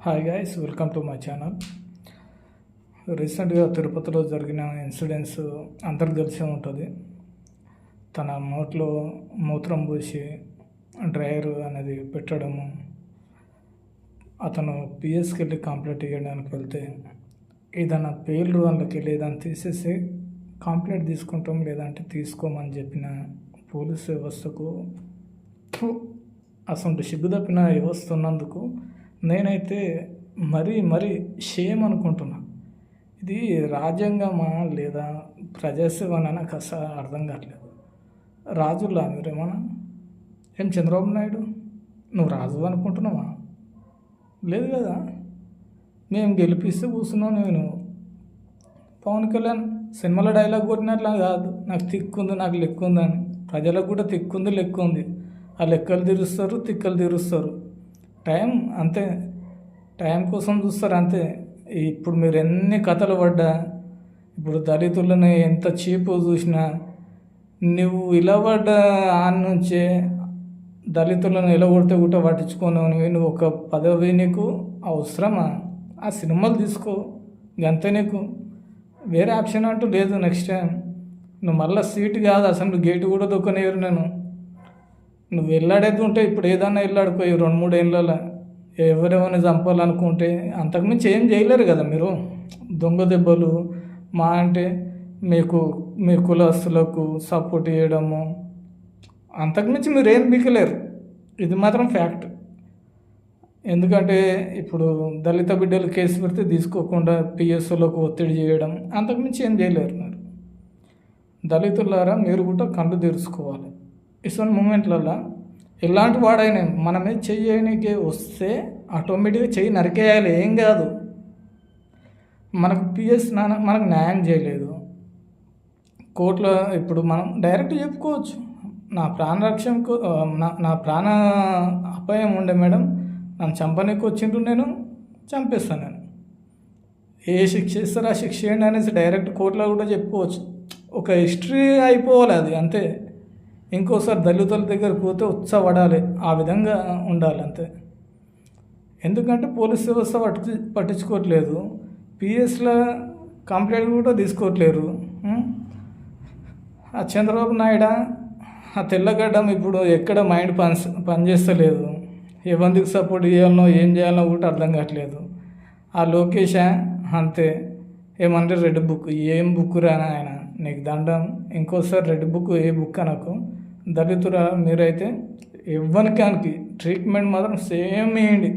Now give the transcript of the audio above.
Hi guys, welcome to my channel. రీసెంట్గా తిరుపతిలో జరిగిన ఇన్సిడెంట్స్ అందరికి తెలిసే ఉంటుంది. తన నోట్లో మూత్రం పోసి డ్రైవర్ అనేది పెట్టడము, అతను పిఎస్కి వెళ్ళి కంప్లైంట్ ఇవ్వడానికి వెళ్తే ఏదైనా పేర్లు వాళ్ళకి వెళ్ళి ఏదైనా తీసేసి కంప్లైంట్ తీసుకుంటాం లేదంటే తీసుకోమని చెప్పిన పోలీస్ వ్యవస్థకు అసలు సిగ్గు తప్పిన వ్యవస్థ ఉన్నందుకు నేనైతే మరీ షేమ్ అనుకుంటున్నా. ఇది రాజ్యాంగమా లేదా ప్రజాసేవనా నాకు అసలు అర్థం కావట్లేదు. రాజులా మీరేమన్నా? ఏం చంద్రబాబు నాయుడు నువ్వు రాజు అనుకుంటున్నావా? లేదు కదా. మేము గెలిపిస్తే కూర్చున్నావు. నేను పవన్ కళ్యాణ్ సినిమాలో డైలాగ్ కొట్టినట్లా కాదు, నాకు తిక్కుంది నాకు లెక్క ఉందని. ప్రజలకు కూడా తిక్కుంది లెక్క ఉంది. ఆ లెక్కలు తీరుస్తారు, తిక్కలు తీరుస్తారు. టైం అంతే, టైం కోసం చూస్తారు అంతే. ఇప్పుడు మీరు ఎన్ని కథలు పడ్డా, ఇప్పుడు దళితులని ఎంత చీపు చూసినా, నువ్వు ఇలా పడ్డ నుంచే దళితులను ఎలా కొడితే కూడా పట్టించుకోను. నువ్వు ఒక పదవి నీకు అవసరమా? ఆ సినిమాలు తీసుకో, అంతే. నీకు వేరే ఆప్షన్ అంటూ లేదు. నెక్స్ట్ టైం నువ్వు మళ్ళీ సీట్ కాదు, అసలు గేటు కూడా దొక్కనేరు. నువ్వు వెళ్ళాడేది ఉంటే ఇప్పుడు ఏదన్నా వెళ్ళాడుకోయి 2-3 ఏళ్ళలో ఎవరెవరిని చంపాలనుకుంటే అంతకుమించి ఏం చేయలేరు కదా మీరు. దొంగ దెబ్బలు మా అంటే మీ కులస్తులకు సపోర్ట్ చేయడము, అంతకుమించి మీరు ఏం బీకలేరు. ఇది మాత్రం ఫ్యాక్ట్. ఎందుకంటే ఇప్పుడు దళిత బిడ్డలు కేసు పెడితే తీసుకోకుండా పిఎస్ఓలకు ఒత్తిడి చేయడం, అంతకుమించి ఏం చేయలేరు మీరు. దళితులారా మీరు కూడా కళ్ళు తెరుచుకోవాలి. ఇటువంటి మూమెంట్లలో ఎలాంటి వాడైనా మనమే చెయ్యడానికి వస్తే ఆటోమేటిక్గా చెయ్యి నరికేయాలి, ఏం కాదు. మనకు మనకు న్యాయం చేయలేదు కోర్టులో. ఇప్పుడు మనం డైరెక్ట్ చెప్పుకోవచ్చు, నా ప్రాణ రక్షణకు నా ప్రాణ అపాయం ఉండే మేడం, నన్ను చంపనీకి వచ్చిండ్రు, నేను చంపేస్తాను. నేను ఏ శిక్ష ఇస్తారో ఆ శిక్ష ఏంటి అనేసి డైరెక్ట్ కోర్టులో కూడా చెప్పుకోవచ్చు. ఒక హిస్టరీ అయిపోవాలి అది, అంతే. ఇంకోసారి దళితుల దగ్గర పోతే ఉత్సాహపడాలి, ఆ విధంగా ఉండాలి అంతే. ఎందుకంటే పోలీస్ వ్యవస్థ పట్టించుకోవట్లేదు, పిఎస్లో కంప్లైంట్ కూడా తీసుకోవట్లేరు. ఆ చంద్రబాబు నాయుడు ఆ తెల్లగడ్డం ఇప్పుడు ఎక్కడ మైండ్ పనిచేస్తలేదు. ఎవరికి సపోర్ట్ చేయాలనో ఏం చేయాలనో కూడా అర్థం కావట్లేదు. ఆ లోకేష్ అంతే, ఏమంటే రెడ్ బుక్, ఏం బుక్ రానా ఆయన, నీకు దండం. ఇంకోసారి రెడ్ బుక్ ఏ బుక్ అనకు. దళితుల మీరైతే ఇవ్వడానికి ట్రీట్మెంట్ మాత్రం సేమ్ ఇవ్వండి.